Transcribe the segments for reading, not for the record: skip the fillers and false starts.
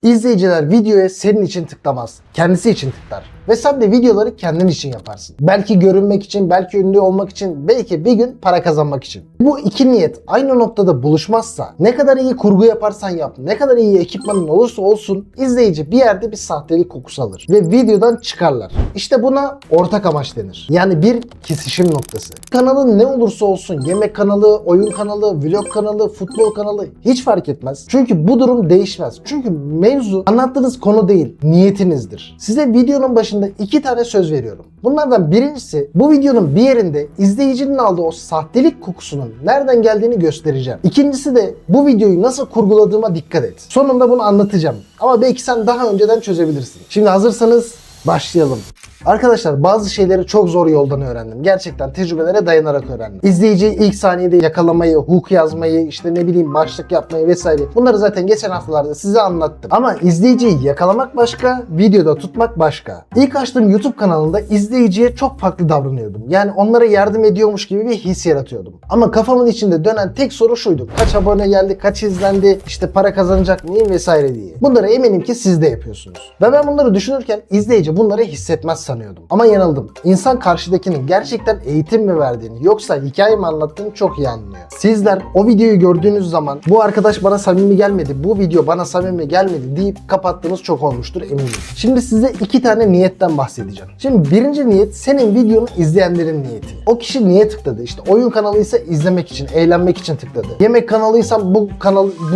İzleyiciler videoya senin için tıklamaz. Kendisi için tıklar. Ve sen de videoları kendin için yaparsın. Belki görünmek için, belki ünlü olmak için, belki bir gün para kazanmak için. Bu iki niyet aynı noktada buluşmazsa, ne kadar iyi kurgu yaparsan yap, ne kadar iyi ekipmanın olursa olsun, izleyici bir yerde bir sahtelik kokusu alır. Ve videodan çıkarlar. İşte buna ortak amaç denir. Yani bir kesişim noktası. Kanalın ne olursa olsun, yemek kanalı, oyun kanalı, vlog kanalı, futbol kanalı hiç fark etmez. Çünkü bu durum değişmez. Çünkü mevzu anlattığınız konu değil, niyetinizdir. Size videonun başında 2 tane söz veriyorum. Bunlardan birincisi, bu videonun bir yerinde izleyicinin aldığı o sahtelik kokusunun nereden geldiğini göstereceğim. İkincisi de bu videoyu nasıl kurguladığıma dikkat et. Sonunda bunu anlatacağım. Ama belki sen daha önceden çözebilirsin. Şimdi hazırsanız başlayalım. Arkadaşlar bazı şeyleri çok zor yoldan öğrendim. Gerçekten tecrübelere dayanarak öğrendim. İzleyiciyi ilk saniyede yakalamayı, hook yazmayı, işte ne bileyim başlık yapmayı vesaire. Bunları zaten geçen haftalarda size anlattım. Ama izleyiciyi yakalamak başka, videoda tutmak başka. İlk açtığım YouTube kanalında izleyiciye çok farklı davranıyordum. Yani onlara yardım ediyormuş gibi bir his yaratıyordum. Ama kafamın içinde dönen tek soru şuydu: kaç abone geldi, kaç izlendi, işte para kazanacak mıyım vesaire diye. Bunları eminim ki siz de yapıyorsunuz. Ve ben bunları düşünürken izleyici bunları hissetmez sanıyordum. Ama yanıldım. İnsan karşıdakinin gerçekten eğitim mi verdiğini yoksa hikaye mi anlattığını çok iyi anlıyor. Sizler o videoyu gördüğünüz zaman bu arkadaş bana samimi gelmedi, bu video bana samimi gelmedi deyip kapattığınız çok olmuştur eminim. Şimdi size 2 tane niyetten bahsedeceğim. Şimdi birinci niyet senin videonu izleyenlerin niyeti. O kişi niye tıkladı? İşte oyun kanalıysa izlemek için, eğlenmek için tıkladı. Yemek kanalıysa bu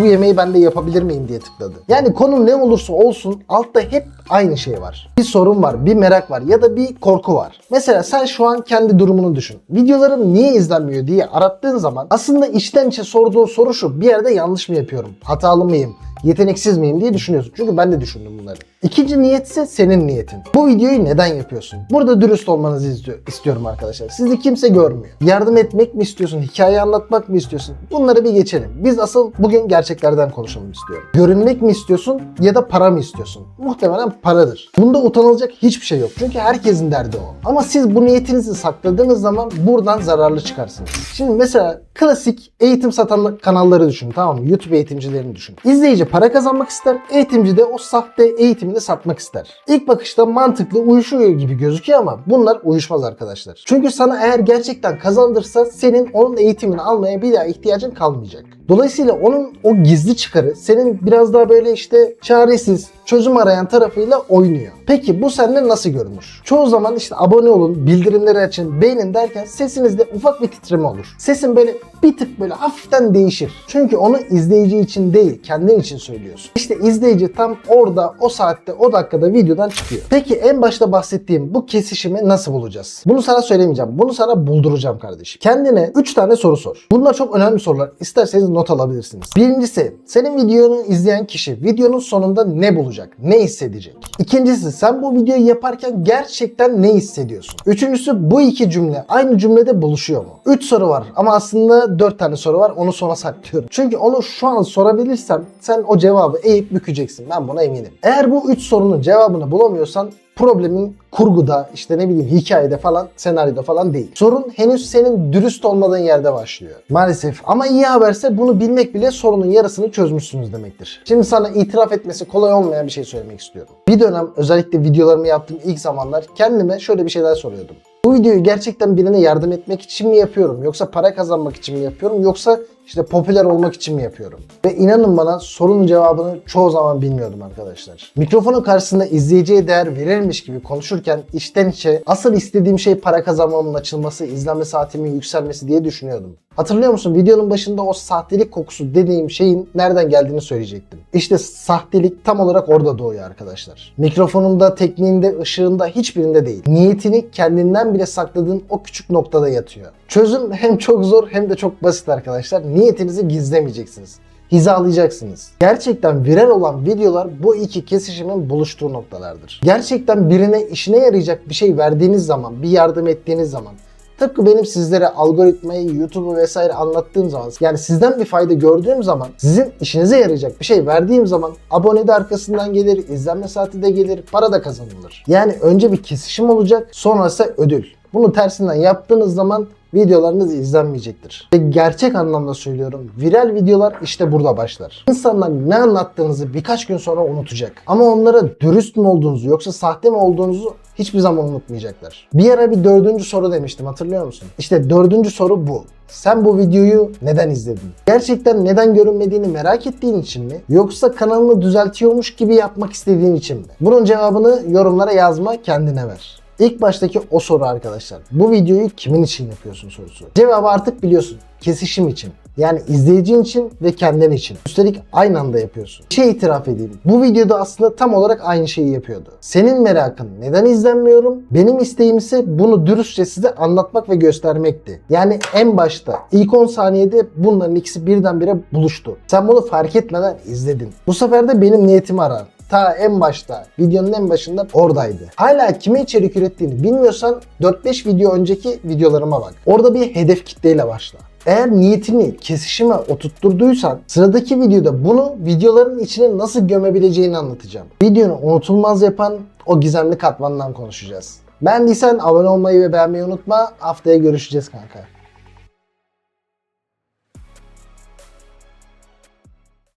yemeği ben de yapabilir miyim diye tıkladı. Yani konu ne olursa olsun altta hep aynı şey var. Bir sorun var, bir merak var ya da bir korku var. Mesela sen şu an kendi durumunu düşün. Videolarım niye izlenmiyor diye arattığın zaman aslında içten içe sorduğun soru şu: bir yerde yanlış mı yapıyorum? Hatalı mıyım? Yeteneksiz miyim diye düşünüyorsun. Çünkü ben de düşündüm bunları. İkinci niyet ise senin niyetin. Bu videoyu neden yapıyorsun? Burada dürüst olmanızı istiyorum arkadaşlar. Sizi kimse görmüyor. Yardım etmek mi istiyorsun? Hikaye anlatmak mı istiyorsun? Bunları bir geçelim. Biz asıl bugün gerçeklerden konuşalım istiyorum. Görünmek mi istiyorsun ya da para mı istiyorsun? Muhtemelen paradır. Bunda utanılacak hiçbir şey yok. Çünkü herkesin derdi o. Ama siz bu niyetinizi sakladığınız zaman buradan zararlı çıkarsınız. Şimdi mesela klasik eğitim satan kanalları düşün, tamam mı? YouTube eğitimcilerini düşün. İzleyici para kazanmak ister, eğitimci de o sahte eğitimini satmak ister. İlk bakışta mantıklı, uyuşuyor gibi gözüküyor ama bunlar uyuşmaz arkadaşlar. Çünkü sana eğer gerçekten kazandırsa senin onun eğitimini almaya bir daha ihtiyacın kalmayacak. Dolayısıyla onun o gizli çıkarı senin biraz daha böyle işte çaresiz, çözüm arayan tarafıyla oynuyor. Peki bu sende nasıl görünür? Çoğu zaman işte abone olun, bildirimleri açın, beğenin derken sesinizde ufak bir titreme olur. Sesin böyle bir tık böyle hafiften değişir. Çünkü onu izleyici için değil, kendin için söylüyorsun. İşte izleyici tam orada, o saatte, o dakikada videodan çıkıyor. Peki en başta bahsettiğim bu kesişimi nasıl bulacağız? Bunu sana söylemeyeceğim. Bunu sana bulduracağım kardeşim. Kendine 3 tane soru sor. Bunlar çok önemli sorular. İsterseniz not alabilirsiniz. Birincisi, senin videonu izleyen kişi videonun sonunda ne bulacak? Ne hissedecek? İkincisi, sen bu videoyu yaparken gerçekten ne hissediyorsun? Üçüncüsü, bu iki cümle aynı cümlede buluşuyor mu? 3 soru var ama aslında 4 tane soru var. Onu sona saklıyorum. Çünkü onu şu an sorabilirsem sen o cevabı eğip bükeceksin. Ben buna eminim. Eğer bu 3 sorunun cevabını bulamıyorsan problemin kurguda, işte ne bileyim hikayede falan, senaryoda falan değil. Sorun henüz senin dürüst olmadığın yerde başlıyor. Maalesef. Ama iyi haberse bunu bilmek bile sorunun yarısını çözmüşsünüz demektir. Şimdi sana itiraf etmesi kolay olmayan bir şey söylemek istiyorum. Bir dönem özellikle videolarımı yaptığım ilk zamanlar kendime şöyle bir şeyler soruyordum. Bu videoyu gerçekten birine yardım etmek için mi yapıyorum? Yoksa para kazanmak için mi yapıyorum? Yoksa işte popüler olmak için mi yapıyorum? Ve inanın bana sorunun cevabını çoğu zaman bilmiyordum arkadaşlar. Mikrofonun karşısında izleyiciye değer verilmiş gibi konuşurken içten içe asıl istediğim şey para kazanmamın açılması, izlenme saatimin yükselmesi diye düşünüyordum. Hatırlıyor musun? Videonun başında o sahtelik kokusu dediğim şeyin nereden geldiğini söyleyecektim. İşte sahtelik tam olarak orada doğuyor arkadaşlar. Mikrofonunda, tekniğinde, ışığında, hiçbirinde değil. Niyetini kendinden bile sakladığın o küçük noktada yatıyor. Çözüm hem çok zor hem de çok basit arkadaşlar. Niyetinizi gizlemeyeceksiniz. Hizalayacaksınız. Gerçekten viral olan videolar bu iki kesişimin buluştuğu noktalardır. Gerçekten birine işine yarayacak bir şey verdiğiniz zaman, bir yardım ettiğiniz zaman, tıpkı benim sizlere algoritmayı, YouTube'u vesaire anlattığım zaman, yani sizden bir fayda gördüğüm zaman, sizin işinize yarayacak bir şey verdiğim zaman abone de arkasından gelir, izlenme saati de gelir, para da kazanılır. Yani önce bir kesişim olacak, sonrası ödül. Bunu tersinden yaptığınız zaman videolarınız izlenmeyecektir. Ve gerçek anlamda söylüyorum, viral videolar işte burada başlar. İnsanlar ne anlattığınızı birkaç gün sonra unutacak. Ama onlara dürüst mü olduğunuzu yoksa sahte mi olduğunuzu hiçbir zaman unutmayacaklar. Bir ara bir 4. soru demiştim, hatırlıyor musun? İşte 4. soru bu. Sen bu videoyu neden izledin? Gerçekten neden görünmediğini merak ettiğin için mi? Yoksa kanalını düzeltiyormuş gibi yapmak istediğin için mi? Bunun cevabını yorumlara yazma, kendine ver. İlk baştaki o soru arkadaşlar. Bu videoyu kimin için yapıyorsun sorusu. Cevabı artık biliyorsun. Kesişim için. Yani izleyicin için ve kendin için. Üstelik aynı anda yapıyorsun. Bir şey itiraf edeyim. Bu videoda aslında tam olarak aynı şeyi yapıyordu. Senin merakın neden izlenmiyorum? Benim isteğim ise bunu dürüstçe size anlatmak ve göstermekti. Yani en başta ilk 10 saniyede bunların ikisi birdenbire buluştu. Sen bunu fark etmeden izledin. Bu sefer de benim niyetimi arar. Ta en başta, videonun en başında oradaydı. Hala kime içerik ürettiğini bilmiyorsan 4-5 video önceki videolarıma bak. Orada bir hedef kitleyle başla. Eğer niyetini kesişime oturtturduysan sıradaki videoda bunu videoların içine nasıl gömebileceğini anlatacağım. Videonu unutulmaz yapan o gizemli katmandan konuşacağız. Beğendiysen abone olmayı ve beğenmeyi unutma. Haftaya görüşeceğiz kanka.